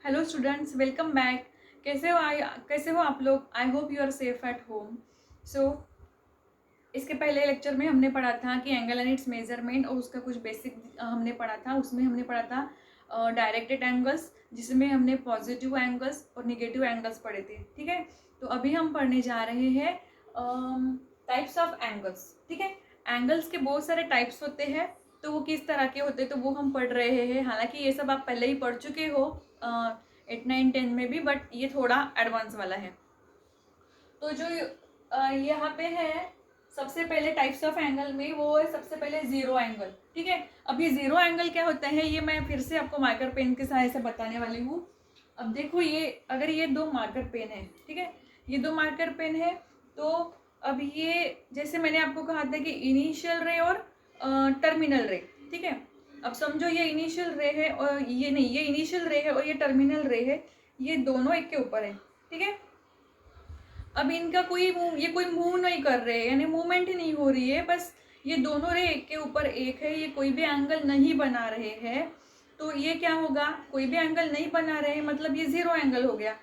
Hello students, welcome back. कैसे हो आप लोग? I hope you are safe at home. So इसके पहले लेक्चर में हमने पढ़ा था कि एंगल एंड इट्स मेजरमेंट, और उसका कुछ बेसिक हमने पढ़ा था। उसमें हमने पढ़ा था डायरेक्टेड एंगल्स, जिसमें हमने पॉजिटिव एंगल्स और निगेटिव एंगल्स पढ़े थे। ठीक है, तो अभी हम पढ़ने जा रहे हैं टाइप्स ऑफ एंगल्स। ठीक है, एंगल्स के बहुत सारे टाइप्स होते हैं, तो वो किस तरह के होते हैं तो वो हम पढ़ रहे हैं। हालांकि ये सब आप पहले ही पढ़ चुके हो 8, 9, 10 में भी, बट ये थोड़ा एडवांस वाला है। तो जो यहाँ पे है सबसे पहले टाइप्स ऑफ एंगल में, वो है सबसे पहले जीरो एंगल। ठीक है, अब ये जीरो एंगल क्या होता है ये मैं फिर से आपको मार्कर पेन के सहायता से बताने वाली हूँ। अब देखो, ये अगर ये दो मार्कर पेन है, ठीक है, ये दो मार्कर पेन है, तो अब ये जैसे मैंने आपको कहा था कि इनिशियल रे और टर्मिनल रे। ठीक है, अब समझो ये इनिशियल रे है और ये नहीं, ये इनिशियल रे है और ये टर्मिनल रे है, ये दोनों एक के ऊपर है। ठीक है, अब इनका ये कोई मूव नहीं कर रहे, यानी मूवमेंट ही नहीं हो रही है, बस ये दोनों रे एक के ऊपर एक है, ये कोई भी एंगल नहीं बना रहे हैं। तो ये क्या होगा, कोई भी एंगल नहीं बना रहे हैं, मतलब ये जीरो एंगल हो गया।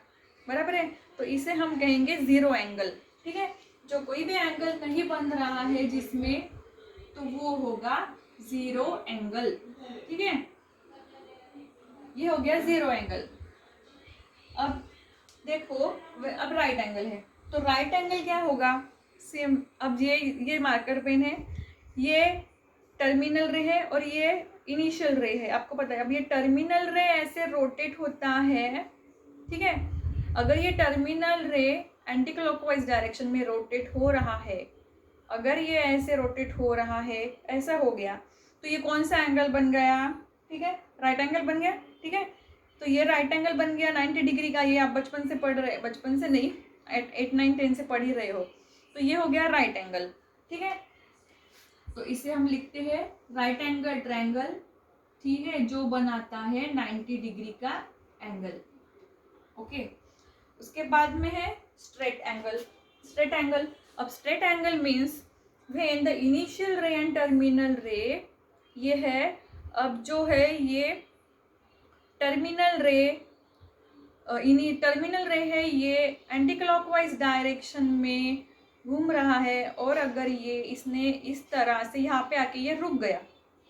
बराबर है, तो इसे हम कहेंगे जीरो एंगल। ठीक है, जो कोई भी एंगल नहीं बन रहा है जिसमें, तो वो होगा जीरो एंगल। ठीक है, ये हो गया जीरो एंगल। अब देखो, अब राइट एंगल है, तो राइट एंगल क्या होगा, सेम। अब ये मार्कर पेन है, ये टर्मिनल रे है और ये इनिशियल रे है। आपको पता है, अब ये टर्मिनल रे ऐसे रोटेट होता है। ठीक है, अगर ये टर्मिनल रे एंटी क्लॉकवाइज डायरेक्शन में रोटेट हो रहा है, अगर ये ऐसे रोटेट हो रहा है, ऐसा हो गया, तो ये कौन सा एंगल बन गया? ठीक है, राइट एंगल बन गया। ठीक है, तो ये राइट एंगल बन गया 90 डिग्री का। ये आप बचपन से पढ़ रहे, बचपन से नहीं, 8, 9, 10 से पढ़ ही रहे हो। तो ये हो गया राइट एंगल। ठीक है, तो इसे हम लिखते हैं राइट एंगल ट्रायंगल। ठीक है, जो बनाता है 90 डिग्री का एंगल। ओके, उसके बाद में है स्ट्रेट एंगल। स्ट्रेट एंगल, अब straight angle means when the initial रे एंड टर्मिनल रे, ये है, अब जो है ये टर्मिनल रे, टर्मिनल रे है, ये एंटी क्लॉकवाइज डायरेक्शन में घूम रहा है, और अगर ये इसने इस तरह से यहाँ पे आके ये रुक गया।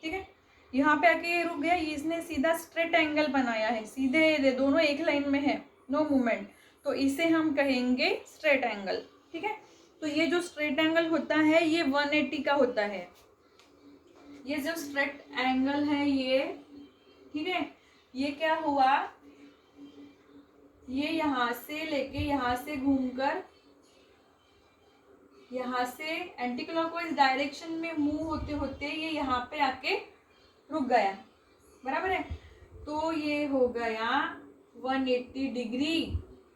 ठीक है, यहाँ पे आके ये रुक गया, इसने सीधा स्ट्रेट एंगल बनाया है, सीधे दोनों एक लाइन में है, नो मूवमेंट, तो इसे हम कहेंगे स्ट्रेट एंगल। ठीक है, तो ये जो स्ट्रेट एंगल होता है ये 180 का होता है। ये जो स्ट्रेट एंगल है ये, ठीक है, ये क्या हुआ, ये यहाँ से लेके यहाँ से घूमकर यहाँ से एंटी क्लॉकवाइज डायरेक्शन में मूव होते होते ये यहाँ पे आके रुक गया। बराबर है, तो ये हो गया 180 डिग्री।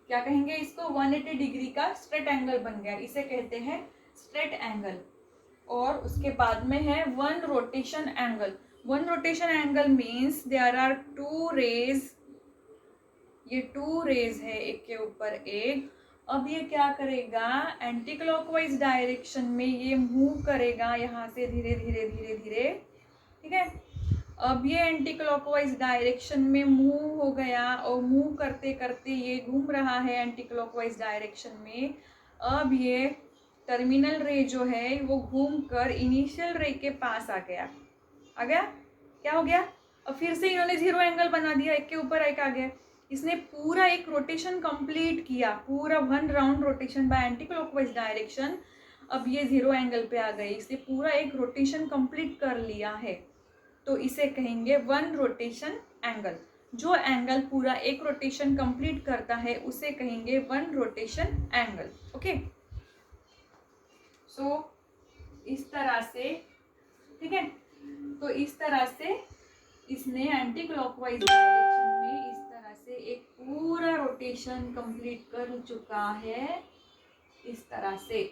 क्या कहेंगे इसको? 180 डिग्री का स्ट्रेट एंगल बन गया, इसे कहते हैं स्ट्रेट एंगल। और उसके बाद में है one rotation angle. One rotation angle means there are two rays, ये टू रेज है एक के ऊपर एक। अब ये क्या करेगा, एंटी क्लॉकवाइज डायरेक्शन में ये मूव करेगा यहाँ से धीरे धीरे धीरे धीरे। ठीक है, अब ये एंटी क्लॉकवाइज डायरेक्शन में मूव हो गया, और मूव करते करते ये घूम रहा है एंटी क्लॉकवाइज डायरेक्शन में। अब ये टर्मिनल रे जो है वो घूम कर इनिशियल रे के पास आ गया। आ गया, क्या हो गया, अब फिर से इन्होंने जीरो एंगल बना दिया, एक के ऊपर एक आ गया। इसने पूरा एक रोटेशन कंप्लीट किया, पूरा 1 round rotation bye anti clockwise direction. अब ये जीरो एंगल पे आ गए, इसने पूरा एक रोटेशन कंप्लीट कर लिया है, तो इसे कहेंगे वन रोटेशन एंगल। जो एंगल पूरा एक रोटेशन कंप्लीट करता है उसे कहेंगे वन रोटेशन एंगल। ओके, सो इस तरह से, ठीक है, तो इस तरह से इसने एंटी क्लॉकवाइज डायरेक्शन में इस तरह से एक पूरा रोटेशन कंप्लीट कर चुका है, इस तरह से।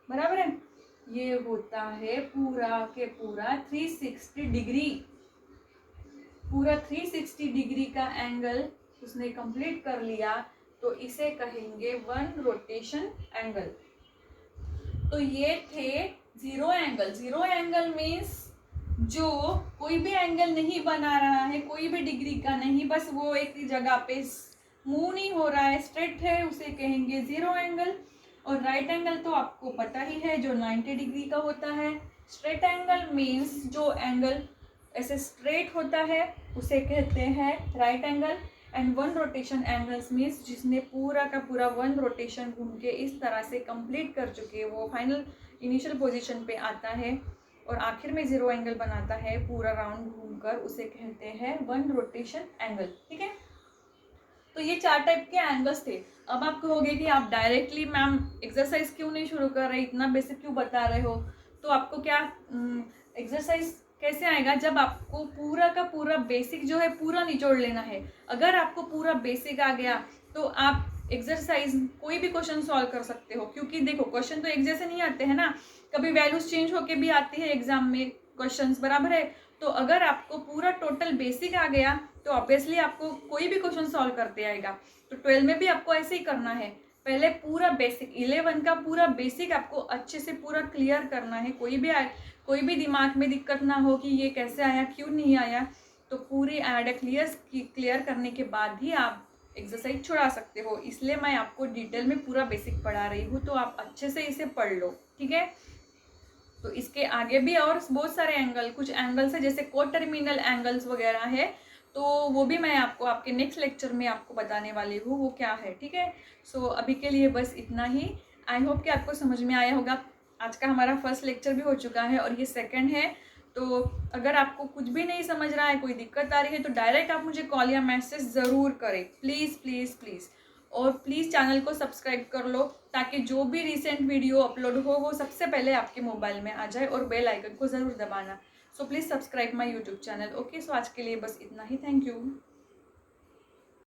बराबर है, ये होता है पूरा के पूरा 360 डिग्री, पूरा 360 डिग्री का एंगल उसने कंप्लीट कर लिया, तो इसे कहेंगे वन रोटेशन एंगल। तो ये थे zero angle. Zero angle means जो कोई भी एंगल नहीं बना रहा है, कोई भी डिग्री का नहीं, बस वो एक ही जगह पे मूव नहीं हो रहा है, स्ट्रेट है, उसे कहेंगे जीरो एंगल। और राइट एंगल तो आपको पता ही है, जो 90 डिग्री का होता है। स्ट्रेट एंगल मीन्स जो एंगल ऐसे स्ट्रेट होता है उसे कहते हैं right angle. And one rotation angles means जिसने पूरा का पूरा वन रोटेशन घूम के इस तरह से कंप्लीट कर चुके, वो फाइनल इनिशियल पोजीशन पे आता है और आखिर में जीरो एंगल बनाता है पूरा राउंड घूमकर, उसे कहते हैं वन रोटेशन एंगल। ठीक है, तो ये 4 टाइप के एंगल्स थे। अब आप कहोगे कि आप डायरेक्टली मैम एक्सरसाइज क्यों नहीं शुरू कर रहे, इतना बेसिक क्यों बता रहे हो। तो आपको क्या एक्सरसाइज कैसे आएगा, जब आपको पूरा का पूरा बेसिक जो है पूरा निचोड़ लेना है। अगर आपको पूरा बेसिक आ गया तो आप एक्सरसाइज कोई भी क्वेश्चन सॉल्व कर सकते हो, क्योंकि देखो क्वेश्चन तो एक जैसे नहीं आते हैं ना, कभी वैल्यूज चेंज होके भी आती है एग्जाम में क्वेश्चंस, बराबर है। तो अगर आपको पूरा टोटल बेसिक आ गया तो ऑब्वियसली आपको कोई भी क्वेश्चन सॉल्व करते आएगा। तो 12 में भी आपको ऐसे ही करना है, पहले पूरा बेसिक 11 का पूरा बेसिक आपको अच्छे से पूरा क्लियर करना है। कोई भी दिमाग में दिक्कत ना हो कि ये कैसे आया, क्यों नहीं आया। तो पूरी आइडिया क्लियर करने के बाद ही आप एक्सरसाइज छुड़ा सकते हो। इसलिए मैं आपको डिटेल में पूरा बेसिक पढ़ा रही हूँ, तो आप अच्छे से इसे पढ़ लो। ठीक है, तो इसके आगे भी और बहुत सारे एंगल, कुछ एंगल्स है जैसे को टर्मिनल एंगल्स वगैरह है, तो वो भी मैं आपको आपके नेक्स्ट लेक्चर में आपको बताने वाली हूँ वो क्या है। ठीक है, सो अभी के लिए बस इतना ही। आई होप कि आपको समझ में आया होगा। आज का हमारा फर्स्ट लेक्चर भी हो चुका है और ये सेकंड है। तो अगर आपको कुछ भी नहीं समझ रहा है, कोई दिक्कत आ रही है, तो डायरेक्ट आप मुझे कॉल या मैसेज ज़रूर करें, प्लीज़ प्लीज़ प्लीज़। और प्लीज़ चैनल को सब्सक्राइब कर लो, ताकि जो भी रिसेंट वीडियो अपलोड हो वो सबसे पहले आपके मोबाइल में आ जाए, और बेल आइकन को ज़रूर दबाना। So please subscribe my YouTube channel. Okay, so आज के लिए बस इतना ही। Thank you.